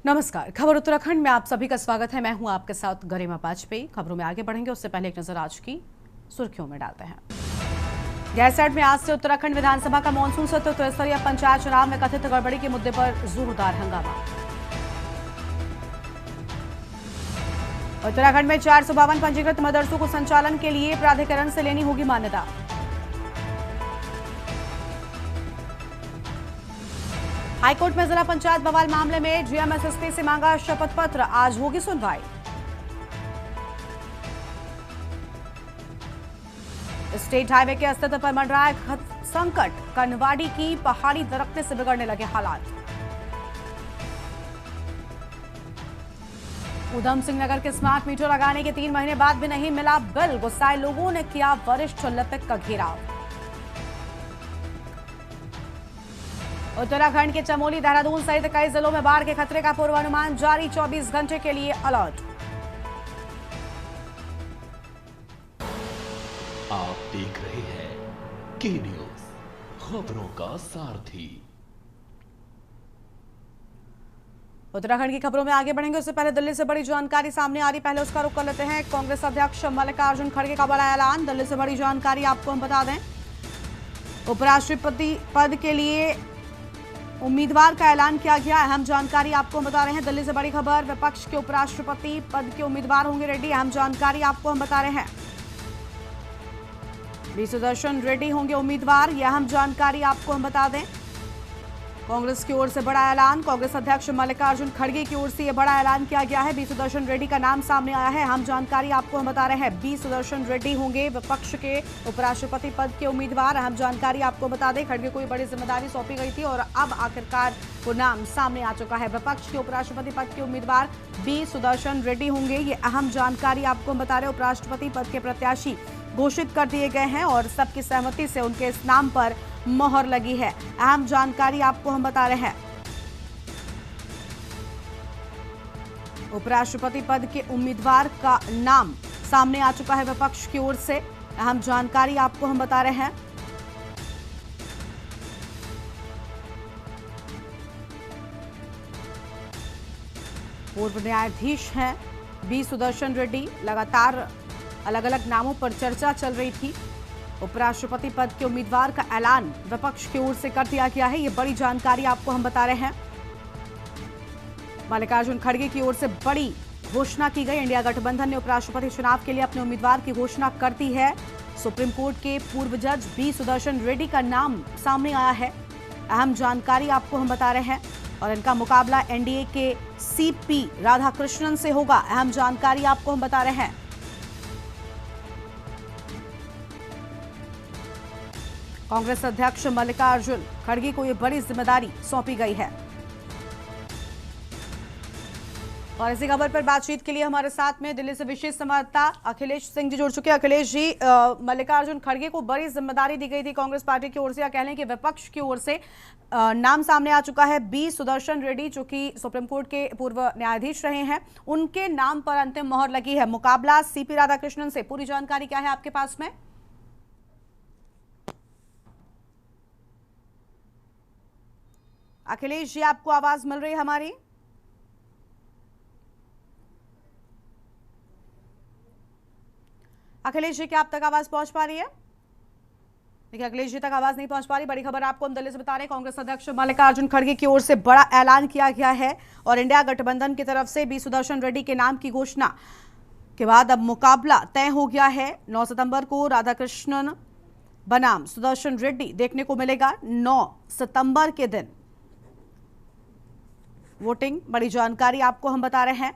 नमस्कार, खबर उत्तराखंड में आप सभी का स्वागत है। मैं हूं आपके साथ गरिमा वाजपेयी। खबरों में आगे बढ़ेंगे उससे पहले एक नजर आज की सुर्खियों में डालते हैं। गैरसैंण में आज से उत्तराखंड विधानसभा का मानसून सत्र। त्रिस्तरीय पंचायत चुनाव में कथित गड़बड़ी के मुद्दे पर जोरदार हंगामा। उत्तराखंड में 452 पंजीकृत मदरसों को संचालन के लिए प्राधिकरण से लेनी होगी मान्यता। हाईकोर्ट में जिला पंचायत बवाल मामले में जीएमएसएसपी से मांगा शपथ पत्र। आज होगी सुनवाई। स्टेट हाईवे के अस्तित्व पर मंडराए संकट। कनवाड़ी की पहाड़ी दरकने से बिगड़ने लगे हालात। उधम सिंह नगर के स्मार्ट मीटर लगाने के 3 महीने बाद भी नहीं मिला बिल। गुस्साए लोगों ने किया वरिष्ठ लिपिक का घेराव। उत्तराखंड के चमोली, देहरादून सहित कई जिलों में बाढ़ के खतरे का पूर्वानुमान जारी। 24 घंटे के लिए अलर्ट। आप देख रहे हैं के न्यूज, खबरों का सारथी। उत्तराखंड की खबरों में आगे बढ़ेंगे उससे पहले दिल्ली से बड़ी जानकारी सामने आ रही। पहले उसका रुख कर लेते हैं। कांग्रेस अध्यक्ष मल्लिकार्जुन खड़गे का बड़ा ऐलान। दिल्ली से बड़ी जानकारी आपको हम बता दें। उपराष्ट्रपति पद के लिए उम्मीदवार का ऐलान किया गया। अहम जानकारी आपको हम बता रहे हैं। दिल्ली से बड़ी खबर। विपक्ष के उपराष्ट्रपति पद के उम्मीदवार होंगे रेड्डी। अहम जानकारी आपको हम बता रहे हैं। बी सुदर्शन रेड्डी होंगे उम्मीदवार। यह अहम जानकारी आपको हम बता दें। कांग्रेस की ओर से बड़ा ऐलान। कांग्रेस अध्यक्ष मल्लिकार्जुन खड़गे की ओर से यह बड़ा ऐलान किया गया है। बी सुदर्शन रेड्डी का नाम सामने आया है। अहम जानकारी आपको हम बता रहे हैं। बी सुदर्शन रेड्डी होंगे विपक्ष के उपराष्ट्रपति पद के उम्मीदवार। अहम जानकारी आपको बता दें। खड़गे को बड़ी जिम्मेदारी सौंपी गई थी और अब आखिरकार वो नाम सामने आ चुका है। विपक्ष के उपराष्ट्रपति पद के उम्मीदवार बी सुदर्शन रेड्डी होंगे। ये अहम जानकारी आपको हम बता रहे हैं। उपराष्ट्रपति पद के प्रत्याशी घोषित कर दिए गए हैं और सबकी सहमति से उनके इस नाम पर मोहर लगी है। अहम जानकारी आपको हम बता रहे हैं। उपराष्ट्रपति पद के उम्मीदवार का नाम सामने आ चुका है विपक्ष की ओर से। अहम जानकारी आपको हम बता रहे हैं। पूर्व न्यायाधीश हैं बी सुदर्शन रेड्डी। लगातार अलग अलग नामों पर चर्चा चल रही थी। उपराष्ट्रपति पद के उम्मीदवार का ऐलान विपक्ष की ओर से कर दिया गया है। ये बड़ी जानकारी आपको हम बता रहे हैं। मल्लिकार्जुन खड़गे की ओर से बड़ी घोषणा की गई। इंडिया गठबंधन ने उपराष्ट्रपति चुनाव के लिए अपने उम्मीदवार की घोषणा कर दी है। सुप्रीम कोर्ट के पूर्व जज बी सुदर्शन रेड्डी का नाम सामने आया है। अहम जानकारी आपको हम बता रहे हैं और इनका मुकाबला एनडीए के सीपी राधाकृष्णन से होगा। अहम जानकारी आपको हम बता रहे हैं। कांग्रेस अध्यक्ष मल्लिकार्जुन खड़गे को यह बड़ी जिम्मेदारी सौंपी गई है। और इसी खबर पर बातचीत के लिए हमारे साथ में दिल्ली से विशेष संवाददाता अखिलेश सिंह जी जुड़ चुके हैं। अखिलेश जी, मल्लिकार्जुन खड़गे को बड़ी जिम्मेदारी दी गई थी कांग्रेस पार्टी की ओर से, या कह लें कि विपक्ष की ओर से नाम सामने आ चुका है। बी सुदर्शन रेड्डी जो कि सुप्रीम कोर्ट के पूर्व न्यायाधीश रहे हैं, उनके नाम पर अंतिम मोहर लगी है। मुकाबला सीपी राधाकृष्णन से। पूरी जानकारी क्या है आपके पास में? अखिलेश जी, आपको आवाज मिल रही है हमारी? अखिलेश जी, क्या आप तक आवाज पहुंच पा रही है? देखिए, अखिलेश जी तक आवाज नहीं पहुंच पा रही। बड़ी खबर आपको हम दिल्ली से बता रहे हैं। कांग्रेस अध्यक्ष मल्लिकार्जुन खड़गे की ओर से बड़ा ऐलान किया गया है और इंडिया गठबंधन की तरफ से बी सुदर्शन रेड्डी के नाम की घोषणा के बाद अब मुकाबला तय हो गया है। 9 सितंबर को राधाकृष्णन बनाम सुदर्शन रेड्डी देखने को मिलेगा। 9 सितंबर के दिन वोटिंग। बड़ी जानकारी आपको हम बता रहे हैं।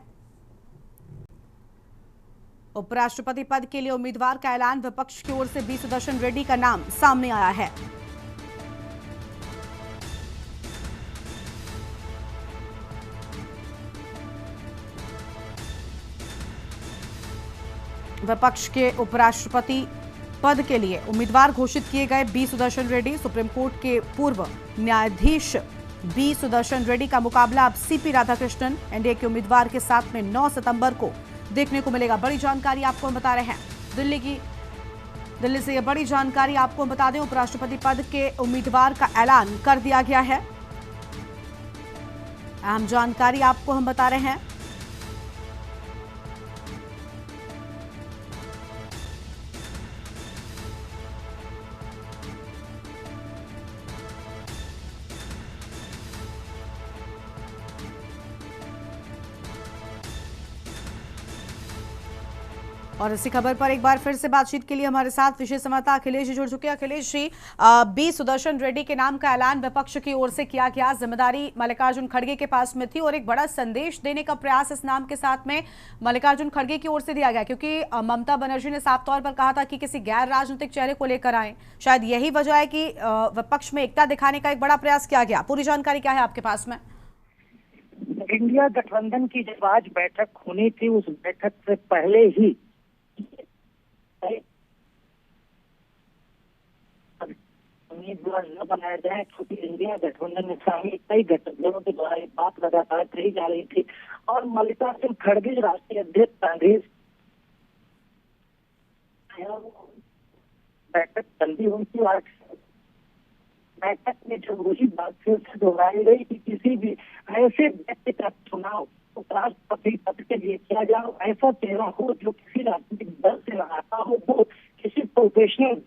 उपराष्ट्रपति पद के लिए उम्मीदवार का ऐलान। विपक्ष की ओर से बी सुदर्शन रेड्डी का नाम सामने आया है। विपक्ष के उपराष्ट्रपति पद के लिए उम्मीदवार घोषित किए गए B Sudarshan Reddy. Supreme court के पूर्व न्यायाधीश बी सुदर्शन रेड्डी का मुकाबला अब सीपी राधाकृष्णन एनडीए के उम्मीदवार के साथ में 9 सितंबर को देखने को मिलेगा। बड़ी जानकारी आपको हम बता रहे हैं। दिल्ली से यह बड़ी जानकारी आपको हम बता दें। उपराष्ट्रपति पद के उम्मीदवार का ऐलान कर दिया गया है। अहम जानकारी आपको हम बता रहे हैं। और इसी खबर पर एक बार फिर से बातचीत के लिए हमारे साथ विशेष संवाददाता अखिलेश जी जुड़ चुके हैं। अखिलेश जी, बी सुदर्शन रेड्डी के नाम का ऐलान विपक्ष की ओर से किया गया, जिम्मेदारी मल्लिकार्जुन खड़गे के पास में थी और एक बड़ा संदेश देने का प्रयास इस नाम के साथ में मल्लिकार्जुन खड़गे की ओर से दिया गया, क्योंकि ममता बनर्जी ने साफ तौर पर कहा था कि किसी गैर राजनीतिक चेहरे को लेकर आए। शायद यही वजह है कि विपक्ष में एकता दिखाने का एक बड़ा प्रयास किया गया। पूरी जानकारी क्या है आपके पास में? इंडिया गठबंधन की जब आज बैठक होनी थी, उस बैठक से पहले ही उम्मीदवार न बनाया जाए, क्योंकि इंडिया गठबंधन में शामिल कई गठबंधनों के द्वारा बात लगातार कही जा रही थी और मल्लिकार्जुन खड़गे राष्ट्रीय अध्यक्ष कांग्रेस बैठक जल्दी हुई थी। आज बैठक में जब वही बात फिर से दोहराई गई कि किसी भी ऐसे व्यक्ति का चुनाव राष्ट्रपति पद के लिए किया जाए, ऐसा चेहरा हो जो किसी राजनीतिक दल से न आता हो, वो किसी प्रोफेशनल।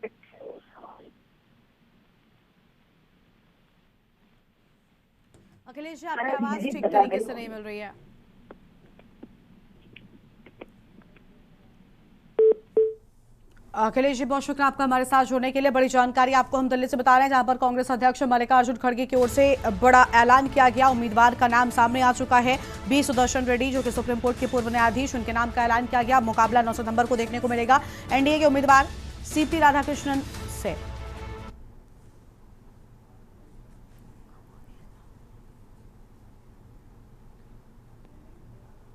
अखिलेश जी, आपकी आवाज ठीक तरीके से नहीं मिल रही है। अखिलेश जी, बहुत शुक्रिया आपका हमारे साथ जुड़ने के लिए। बड़ी जानकारी आपको हम दिल्ली से बता रहे हैं, जहां पर कांग्रेस अध्यक्ष मल्लिकार्जुन खड़गे की ओर से बड़ा ऐलान किया गया। उम्मीदवार का नाम सामने आ चुका है, बी सुदर्शन रेड्डी, जो कि सुप्रीम कोर्ट के पूर्व न्यायाधीश, उनके नाम का ऐलान किया गया। मुकाबला 9 सितंबर को देखने को मिलेगा एनडीए के उम्मीदवार सीपी राधाकृष्णन से।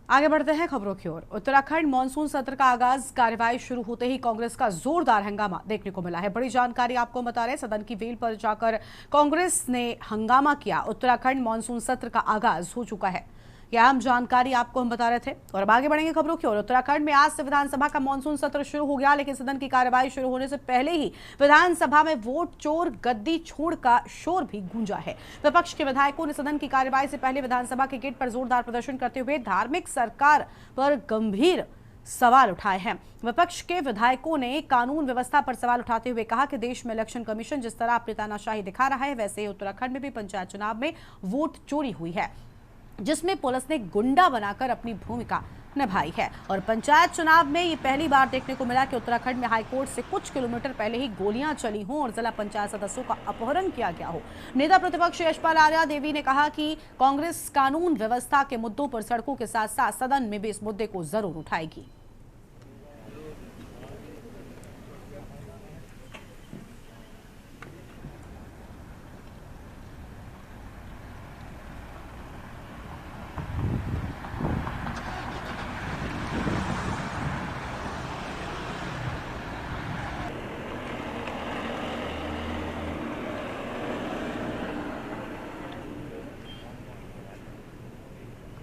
आगे बढ़ते हैं खबरों की ओर। उत्तराखंड मानसून सत्र का आगाज, कार्यवाही शुरू होते ही कांग्रेस का जोरदार हंगामा देखने को मिला है। बड़ी जानकारी आपको बता रहे हैं, सदन की वेल पर जाकर कांग्रेस ने हंगामा किया। उत्तराखंड मानसून सत्र का आगाज हो चुका है, यह अहम जानकारी आपको हम बता रहे थे। और अब आगे बढ़ेंगे खबरों की ओर। उत्तराखंड में आज से विधानसभा का मानसून सत्र शुरू हो गया, लेकिन सदन की कार्यवाही शुरू होने से पहले ही विधानसभा में वोट चोर गद्दी छोड़ का शोर भी गूंजा है। विपक्ष के विधायकों ने सदन की कार्यवाही से पहले विधानसभा के गेट पर जोरदार प्रदर्शन करते हुए धार्मिक सरकार पर गंभीर सवाल उठाए हैं। विपक्ष के विधायकों ने कानून व्यवस्था पर सवाल उठाते हुए कहा कि देश में इलेक्शन कमीशन जिस तरह अपनी तानाशाही दिखा रहा है, वैसे ही उत्तराखंड में भी पंचायत चुनाव में वोट चोरी हुई है, जिसमें पुलिस ने गुंडा बनाकर अपनी भूमिका निभाई है। और पंचायत चुनाव में ये पहली बार देखने को मिला कि उत्तराखंड में हाईकोर्ट से कुछ किलोमीटर पहले ही गोलियां चली हों और जिला पंचायत सदस्यों का अपहरण किया गया हो। नेता प्रतिपक्ष यशपाल आर्या देवी ने कहा कि कांग्रेस कानून व्यवस्था के मुद्दों पर सड़कों के साथ साथ सदन में भी इस मुद्दे को जरूर उठाएगी।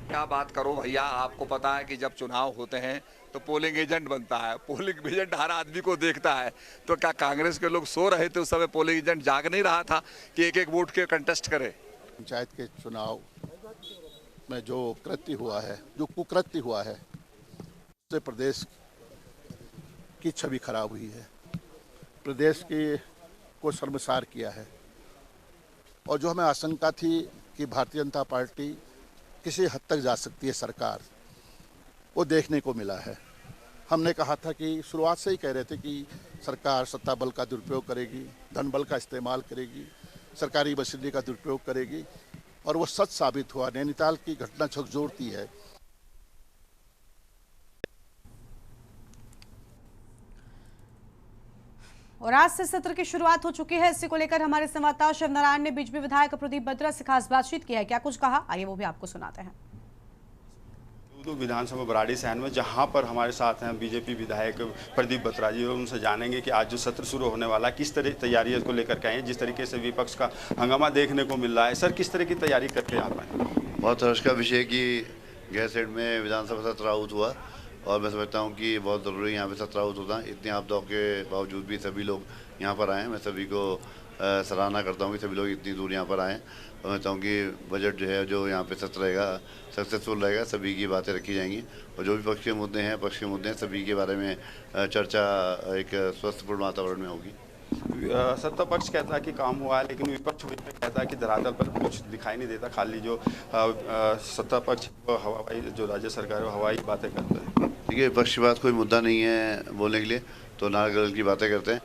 क्या बात करो भैया, आपको पता है कि जब चुनाव होते हैं तो पोलिंग एजेंट बनता है। पोलिंग एजेंट हर आदमी को देखता है, तो क्या कांग्रेस के लोग सो रहे थे उस समय? पोलिंग एजेंट जाग नहीं रहा था कि एक एक वोट के कंटेस्ट करे? पंचायत के चुनाव में जो कृत्य हुआ है, जो कुकृत्य हुआ है, उससे प्रदेश की छवि खराब हुई है, प्रदेश को शर्मसार किया है। और जो हमें आशंका थी कि भारतीय जनता पार्टी किसी हद तक जा सकती है सरकार, वो देखने को मिला है। हमने कहा था कि शुरुआत से ही कह रहे थे कि सरकार सत्ता बल का दुरुपयोग करेगी, धन बल का इस्तेमाल करेगी, सरकारी वसूली का दुरुपयोग करेगी, और वो सच साबित हुआ। नैनीताल की घटना झकझोरती है। और आज से सत्र की शुरुआत हो चुकी है। इसी को लेकर हमारे संवाददाता शिवनारायण ने बीजेपी विधायक प्रदीप बत्रा से खास बातचीत की है। क्या कुछ कहा, आइए वो भी आपको सुनाते हैं। विधानसभा बराड़ी सहन में, जहां पर हमारे साथ हैं बीजेपी विधायक प्रदीप बत्रा जी, और उनसे जानेंगे कि आज जो सत्र शुरू होने वाला है किस तरह तैयारी को लेकर के आए हैं। जिस तरीके से विपक्ष का हंगामा देखने को मिल रहा है, सर किस तरह की तैयारी करके आप आए? बहुत हर्ष का विषय कि गैरसैंण में विधानसभा सत्र आहूत हुआ, और मैं समझता हूँ कि बहुत ज़रूरी यहाँ पे सत्र आहूत होता है। इतनी आपदाओं के बावजूद भी सभी लोग यहाँ पर आए हैं। मैं सभी को सराहना करता हूँ कि सभी लोग इतनी दूर यहाँ पर आएँ, और मैं चाहूँ कि बजट जो है जो यहाँ पे सत्र रहेगा सक्सेसफुल रहेगा, सभी की बातें रखी जाएंगी और जो भी पक्ष के मुद्दे हैं पक्ष के मुद्दे हैं सभी के बारे में चर्चा एक स्वस्थपूर्ण वातावरण में होगी। सत्ता पक्ष कहता है कि काम हुआ है, लेकिन विपक्ष कहता है कि धरातल पर कुछ दिखाई नहीं देता, खाली जो सत्ता पक्ष हवाई जो राज्य सरकार है हवाई बातें करता है। देखिए विपक्ष के पास कोई मुद्दा नहीं है बोलने के लिए, तो नारगल की बातें करते हैं।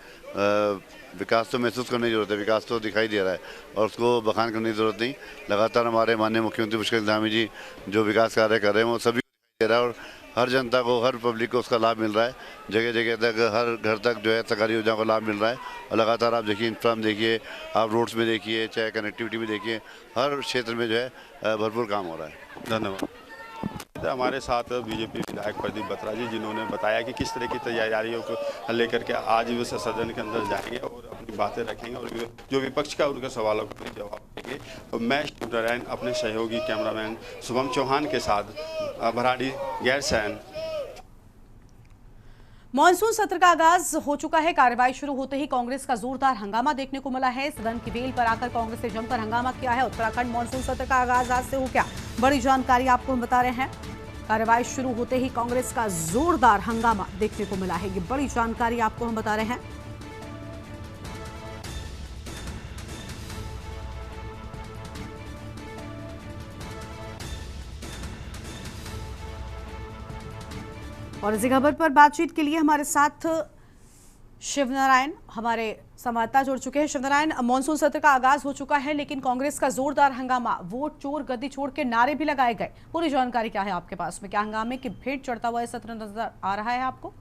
विकास तो महसूस करने की जरूरत है, विकास तो दिखाई दे रहा है और उसको बखान करने की जरूरत नहीं। लगातार हमारे माननीय मुख्यमंत्री पुष्कर धामी जी जो विकास कार्य कर रहे हैं वो सभी को दिखाई दे रहा है और हर जनता को, हर पब्लिक को उसका लाभ मिल रहा है। जगह जगह तक, हर घर तक जो है सरकारी योजनाओं का लाभ मिल रहा है और लगातार आप देखिए इंफ्राम देखिए, आप रोड्स में देखिए, चाहे कनेक्टिविटी में देखिए, हर क्षेत्र में जो है भरपूर काम हो रहा है। धन्यवाद। हमारे साथ बीजेपी विधायक प्रदीप बत्रा जी, जिन्होंने बताया कि किस तरह की तैयारियों को लेकर के आज वे सदन के अंदर जाएंगे और अपनी बातें रखेंगे और जो विपक्ष का उनके सवालों का जवाब देंगे। और मैं शिवनारायण अपने सहयोगी कैमरामैन शुभम चौहान के साथ भराड़ी गैरसैन। मॉनसून सत्र का आगाज हो चुका है। कार्रवाई शुरू होते ही कांग्रेस का जोरदार हंगामा देखने को मिला है। सदन की बेल पर आकर कांग्रेस ने जमकर हंगामा किया है। उत्तराखंड मॉनसून सत्र का आगाज आज से हो गया, बड़ी जानकारी आपको हम बता रहे हैं। कार्रवाई शुरू होते ही कांग्रेस का जोरदार हंगामा देखने को मिला है, ये बड़ी जानकारी आपको हम बता रहे हैं। और इसी खबर पर बातचीत के लिए हमारे साथ शिवनारायण हमारे संवाददाता जुड़ चुके हैं। शिवनारायण, मॉनसून सत्र का आगाज हो चुका है लेकिन कांग्रेस का जोरदार हंगामा, वोट चोर गद्दी छोड़ के नारे भी लगाए गए, पूरी जानकारी क्या है आपके पास में? क्या हंगामे की भेंट चढ़ता हुआ सत्र नजर आ रहा है आपको?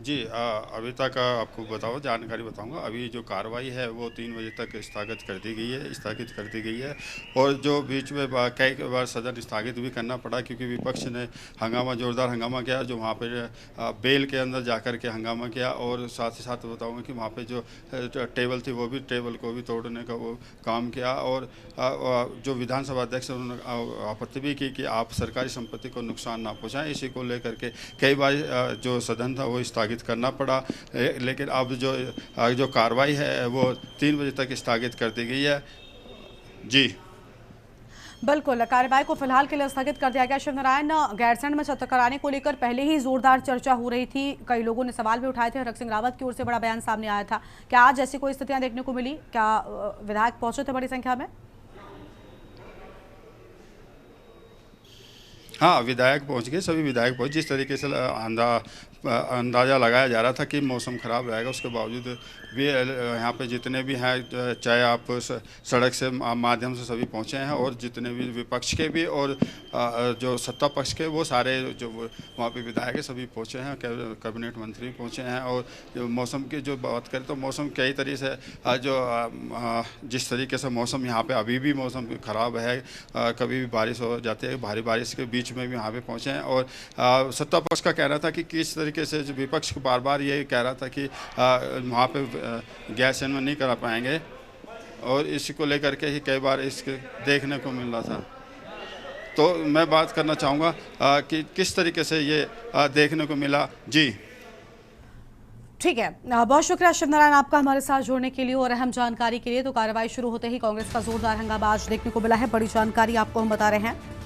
जी अभी तक आपको बताओ जानकारी बताऊंगा। अभी जो कार्रवाई है वो 3 बजे तक स्थगित कर दी गई है और जो बीच में कई बार सदन स्थगित भी करना पड़ा क्योंकि विपक्ष ने जोरदार हंगामा किया, जो वहाँ पे बेल के अंदर जाकर के हंगामा किया और साथ ही साथ बताऊंगा कि वहाँ पे जो टेबल थी वो भी टेबल को भी तोड़ने का वो काम किया और जो विधानसभा अध्यक्ष उन्होंने आपत्ति भी की कि आप सरकारी संपत्ति को नुकसान ना पहुँचाएं। इसी को लेकर के कई बार जो सदन था वो स्थगित करना पड़ा, लेकिन अब जो कार्रवाई है वो 3 बजे तक स्थगित कर दी गई है। जी बिल्कुल, कार्रवाई को फिलहाल के लिए स्थगित कर दिया गया। शिवनारायण, गैरसैंण में सत्र कराने को लेकर पहले ही जोरदार चर्चा हो रही थी, कई लोगों ने सवाल भी उठाए थे, हरक सिंह रावत की ओर से बड़ा बयान सामने आया था। क्या आज ऐसी कोई स्थितियां देखने को मिली? क्या विधायक पहुंचे थे बड़ी संख्या में? हाँ, विधायक पहुंच गए, सभी विधायक पहुंचे। जिस तरीके से अंदाज़ा लगाया जा रहा था कि मौसम ख़राब रहेगा, उसके बावजूद भी यहाँ पे जितने भी हैं, चाहे आप सड़क से माध्यम से सभी पहुँचे हैं और जितने भी विपक्ष के भी और जो सत्ता पक्ष के वो सारे जो वहाँ पे विधायक सभी पहुँचे हैं, कैबिनेट मंत्री पहुँचे हैं। और जो मौसम की जो बात करें तो मौसम कई तरीके से जिस तरीके से मौसम यहाँ पे अभी भी मौसम ख़राब है, कभी भी बारिश हो जाती है, भारी बारिश के बीच में भी यहाँ पे पहुँचे हैं। और सत्ता पक्ष का कहना था कि किस तरीके से विपक्ष बार बार ये कह रहा था कि वहाँ पे गैरसैंण में नहीं करा पाएंगे और इसी को लेकर के ही कई बार इसके देखने को मिल रहा था। तो मैं बात करना चाहूँगा कि किस तरीके से ये देखने को मिला। जी ठीक है, बहुत शुक्रिया शिवनारायण आपका हमारे साथ जुड़ने के लिए और अहम जानकारी के लिए। तो कार्रवाई शुरू होते ही कांग्रेस का जोरदार हंगामा आज देखने को मिला है, बड़ी जानकारी आपको हम बता रहे हैं।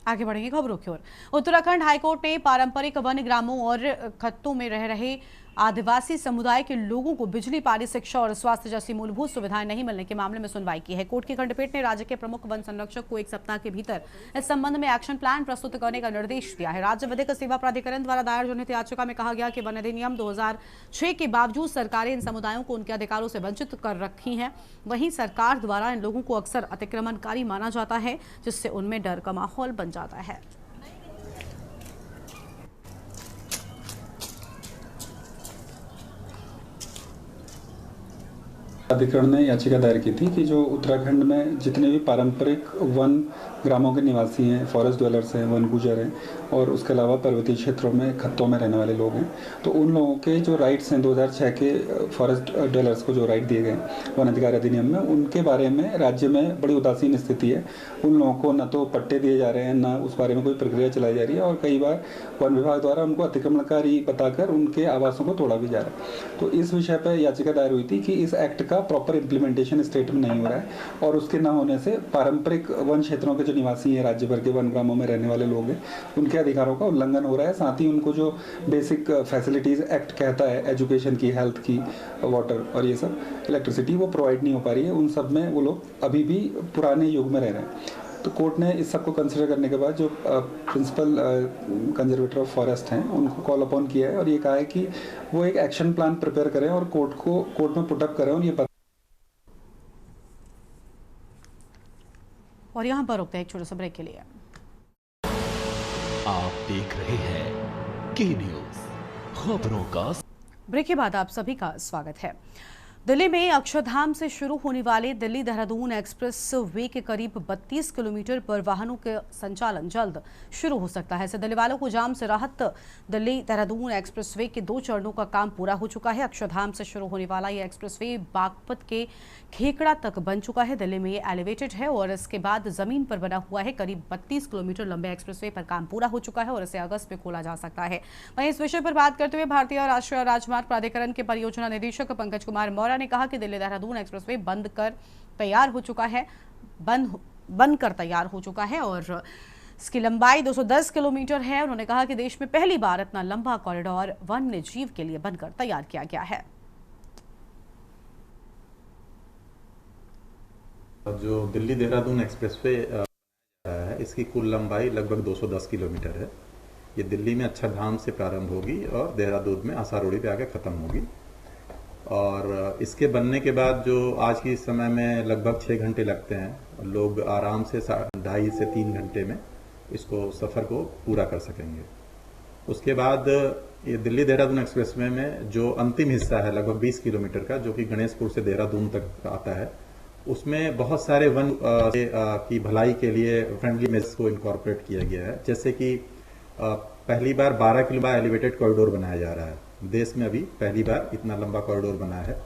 आगे बढ़ेंगे खबरों की ओर। उत्तराखंड हाईकोर्ट ने पारंपरिक वन ग्रामों और खत्तों में रह रहे आदिवासी समुदाय के लोगों को बिजली, पानी, शिक्षा और स्वास्थ्य जैसी मूलभूत सुविधाएं नहीं मिलने के मामले में सुनवाई की है। कोर्ट की खंडपीठ ने राज्य के प्रमुख वन संरक्षक को 1 सप्ताह के भीतर इस संबंध में एक्शन प्लान प्रस्तुत करने का निर्देश दिया है। राज्य विधिक सेवा प्राधिकरण द्वारा दायर जनहित याचिका में कहा गया कि वन अधिनियम 2006 के बावजूद सरकारें इन समुदायों को उनके अधिकारों से वंचित कर रखी हैं। वहीं सरकार द्वारा इन लोगों को अक्सर अतिक्रमणकारी माना जाता है, जिससे उनमें डर का माहौल बन जाता है। अधिकरण ने याचिका दायर की थी कि जो उत्तराखंड में जितने भी पारंपरिक वन ग्रामों के निवासी हैं, फॉरेस्ट ड्वेलर्स हैं, वन गुजर हैं और उसके अलावा पर्वतीय क्षेत्रों में खत्तों में रहने वाले लोग हैं, तो उन लोगों के जो राइट्स हैं 2006 के फॉरेस्ट ड्वेलर्स को जो राइट दिए गए वन अधिकार अधिनियम में, उनके बारे में राज्य में बड़ी उदासीन स्थिति है। उन लोगों को न तो पट्टे दिए जा रहे हैं, न उस बारे में कोई प्रक्रिया चलाई जा रही है और कई बार वन विभाग द्वारा उनको अतिक्रमणकारी बताकर उनके आवासों को तोड़ा भी जा रहा है। तो इस विषय पर याचिका दायर हुई थी कि इस एक्ट का प्रॉपर इम्प्लीमेंटेशन स्टेट में नहीं हो रहा है और उसके न होने से पारंपरिक वन क्षेत्रों के जो निवासी हैं, राज्य भर के वन ग्रामों में रहने वाले लोग हैं, उनके अधिकारों का उल्लंघन हो रहा है। साथ ही उनको जो बेसिक फैसिलिटीज़ एक्ट कहता है, एजुकेशन की, हेल्थ की, वाटर और ये सब, इलेक्ट्रिसिटी, वो प्रोवाइड नहीं हो पा रही है। उन सब में वो लोग अभी भी पुराने युग में रह रहे हैं। तो कोर्ट ने इस सब को कंसिडर करने के बाद जो प्रिंसिपल कंजर्वेटर ऑफ फॉरेस्ट हैं उनको कॉल अपॉन किया है और ये कहा है कि वो एक एक्शन प्लान प्रिपेयर करें और कोर्ट में पुटअप करें और यहाँ पर रुकते हैं एक छोटे से ब्रेक के लिए। आप देख रहे हैं के न्यूज़, खबरों का। ब्रेक के बाद आप सभी का स्वागत है। दिल्ली में अक्षरधाम से शुरू होने वाले दिल्ली देहरादून एक्सप्रेस वे के करीब 32 किलोमीटर पर वाहनों का संचालन जल्द शुरू हो सकता है। इससे दिल्ली वालों को जाम से राहत। दिल्ली देहरादून एक्सप्रेस वे के 2 चरणों का काम पूरा हो चुका है। अक्षरधाम से शुरू होने वाला ये एक्सप्रेस वे बागपत के खेकड़ा तक बन चुका है। दिल्ली में ये एलिवेटेड है और इसके बाद जमीन पर बना हुआ है। करीब 32 किलोमीटर लंबे एक्सप्रेस वे पर काम पूरा हो चुका है और इसे अगस्त में खोला जा सकता है। वहीं इस विषय पर बात करते हुए भारतीय राष्ट्रीय राजमार्ग प्राधिकरण के परियोजना निदेशक पंकज कुमार मौर्य ने कहा कि दिल्ली देहरादून एक्सप्रेसवे बनकर तैयार हो चुका है और इसकी लंबाई 210 किलोमीटर है। उन्होंने कहा कि देश में पहली बार इतना लंबा कॉरिडोर वन्य जीव के लिए बनकर तैयार किया गया है। जो दिल्ली देहरादून एक्सप्रेसवे है, इसकी कुल लंबाई लगभग 210 किलोमीटर है। ये दिल्ली में अक्षरधाम से प्रारंभ होगी और देहरादून में आसारोड़ी पे आके ख़त्म होगी। और इसके बनने के बाद जो आज के समय में लगभग 6 घंटे लगते हैं, लोग आराम से 2.5 से 3 घंटे में इसको सफ़र को पूरा कर सकेंगे। उसके बाद ये दिल्ली देहरादून एक्सप्रेसवे में जो अंतिम हिस्सा है लगभग 20 किलोमीटर का, जो कि गणेशपुर से देहरादून तक आता है, उसमें बहुत सारे वन की भलाई के लिए फ्रेंडली मेजर्स को इनकॉर्पोरेट किया गया है। जैसे कि पहली बार 12 किलोमीटर एलिवेटेड कॉरिडोर बनाया जा रहा है। देश में अभी पहली बार इतना लंबा कॉरिडोर बना है।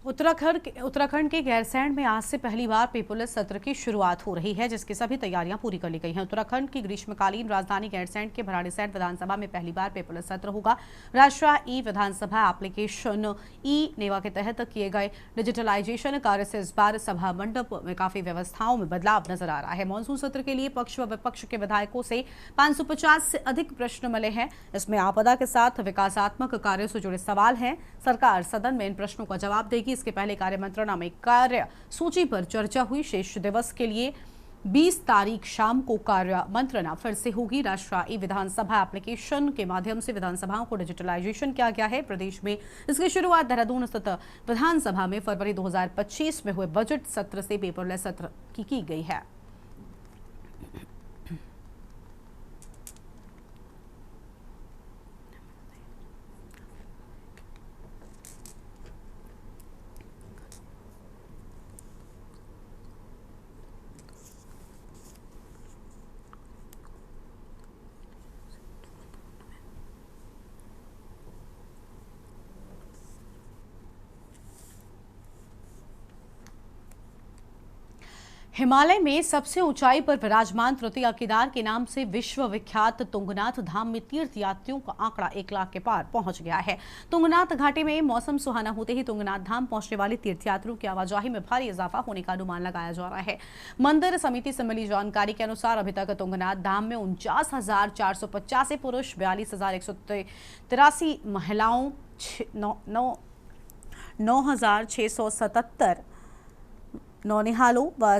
उत्तराखंड के गैरसैंण में आज से पहली बार पेपरलेस सत्र की शुरुआत हो रही है, जिसकी सभी तैयारियां पूरी कर ली गई हैं। उत्तराखंड की ग्रीष्मकालीन राजधानी गैरसैंण के भराड़ीसैंण विधानसभा में पहली बार पेपरलेस सत्र होगा। राष्ट्रीय ई विधानसभा एप्लीकेशन ई नेवा के तहत किए गए डिजिटलाइजेशन कार्य से इस बार सभा मंडप में काफी व्यवस्थाओं में बदलाव नजर आ रहा है। मानसून सत्र के लिए पक्ष व विपक्ष के विधायकों से 550 से अधिक प्रश्न मिले हैं। इसमें आपदा के साथ विकासात्मक कार्यों से जुड़े सवाल हैं। सरकार सदन में इन प्रश्नों का जवाब देगी। इसके पहले कार्य मंत्रणा में कार्य सूची पर चर्चा हुई। शेष दिवस के लिए 20 तारीख शाम को कार्य मंत्रणा फिर से होगी। राष्ट्रीय विधानसभा एप्लीकेशन के माध्यम से विधानसभाओं को डिजिटलाइजेशन किया गया है। प्रदेश में इसकी शुरुआत देहरादून स्थित विधानसभा में फरवरी 2025 में हुए बजट सत्र से पेपरलेस सत्र की गई है। हिमालय में सबसे ऊंचाई पर विराजमान तृतीया केदार के नाम से विश्व विख्यात तुंगनाथ धाम में तीर्थ यात्रियों का आंकड़ा 1 लाख के पार पहुंच गया है। तुंगनाथ घाटी में मौसम सुहाना होते ही तुंगनाथ धाम पहुंचने वाले तीर्थयात्रियों की आवाजाही में भारी इजाफा होने का अनुमान लगाया जा रहा है। मंदिर समिति से मिली जानकारी के अनुसार अभी तक तुंगनाथ धाम में 49,485 पुरुष, 42,183 महिलाओं, 9,677 नौनिहालों व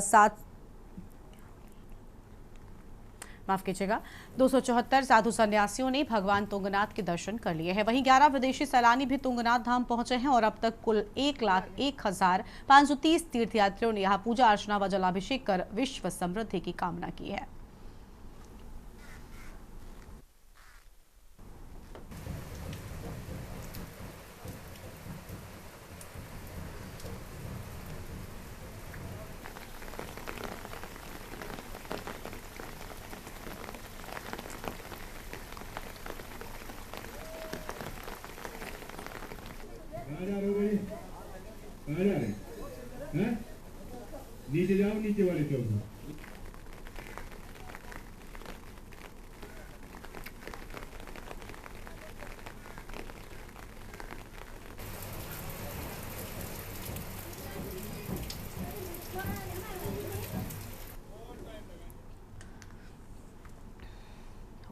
274 साधु सन्यासियों ने भगवान तुंगनाथ के दर्शन कर लिए हैं। वहीं 11 विदेशी सैलानी भी तुंगनाथ धाम पहुंचे हैं और अब तक कुल 1,01,530 तीर्थयात्रियों ने यहां पूजा अर्चना व जलाभिषेक कर विश्व समृद्धि की कामना की है।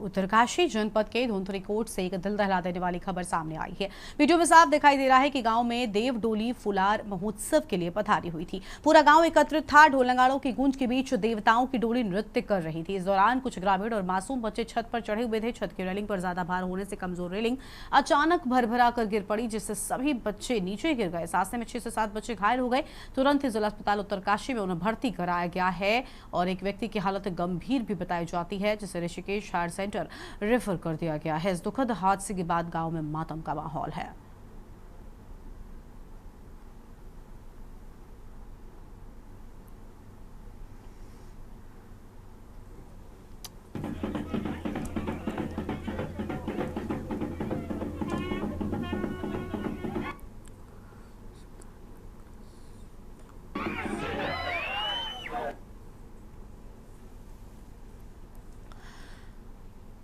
उत्तरकाशी जनपद के धोंतरी कोट से एक दिल दहला देने वाली खबर सामने आई है। वीडियो में साफ दिखाई दे रहा है कि गांव में देव डोली फुलार महोत्सव के लिए पधारी हुई थी। पूरा गांव एकत्रित था। ढोल नगाड़ों की गूंज के बीच देवताओं की डोली नृत्य कर रही थी। इस दौरान कुछ ग्रामीण और मासूम बच्चे छत पर चढ़े हुए थे। छत की रेलिंग पर ज्यादा भार होने से कमजोर रेलिंग अचानक भरभरा कर गिर पड़ी, जिससे सभी बच्चे नीचे गिर गए। साथ में 6 से 7 बच्चे घायल हो गए। तुरंत ही जिला अस्पताल उत्तरकाशी में उन्हें भर्ती कराया गया है और एक व्यक्ति की हालत गंभीर भी बताई जाती है, जिसे ऋषिकेश हायर सेंटर रेफर कर दिया गया है। इस दुखद हादसे के बाद गांव में मातम का माहौल है।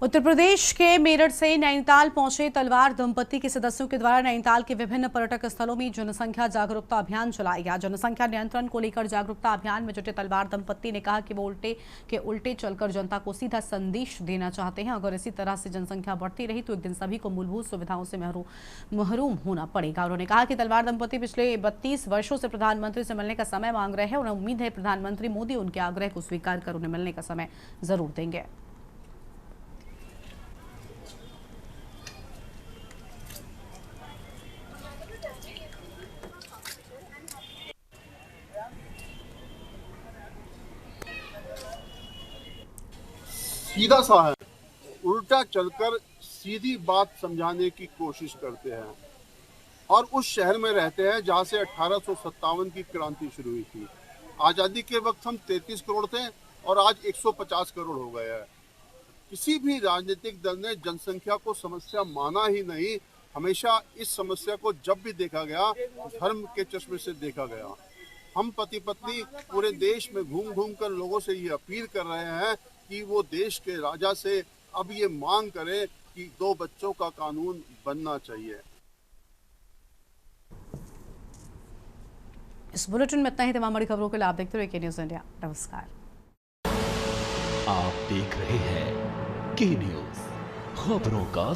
उत्तर प्रदेश के मेरठ से नैनीताल पहुंचे तलवार दंपति के सदस्यों के द्वारा नैनीताल के विभिन्न पर्यटक स्थलों में जनसंख्या जागरूकता अभियान चलाया गया। जनसंख्या नियंत्रण को लेकर जागरूकता अभियान में जुटे तलवार दंपति ने कहा कि वो उल्टे चलकर जनता को सीधा संदेश देना चाहते हैं। अगर इसी तरह से जनसंख्या बढ़ती रही तो एक दिन सभी को मूलभूत सुविधाओं से महरूम होना पड़ेगा। उन्होंने कहा कि तलवार दंपति पिछले 32 वर्षों से प्रधानमंत्री से मिलने का समय मांग रहे हैं। उन्हें उम्मीद है प्रधानमंत्री मोदी उनके आग्रह को स्वीकार कर उन्हें मिलने का समय जरूर देंगे। सीधा सा है, उल्टा चलकर सीधी बात समझाने की कोशिश करते हैं और उस शहर में रहते हैं जहां से 1857 की क्रांति शुरू हुई थी। आज़ादी के वक्त हम 33 करोड़ थे और आज 150 करोड़ हो गए हैं। किसी भी राजनीतिक दल ने जनसंख्या को समस्या माना ही नहीं। हमेशा इस समस्या को जब भी देखा गया धर्म के चश्मे से देखा गया। हम पति पत्नी पूरे देश में घूम घूम कर लोगों से ये अपील कर रहे हैं कि वो देश के राजा से अब ये मांग करें कि 2 बच्चों का कानून बनना चाहिए। इस बुलेटिन में इतना ही। तमाम बड़ी खबरों के लिए आप देखते रहिए के न्यूज़ इंडिया। नमस्कार। आप देख रहे हैं के न्यूज़, खबरों का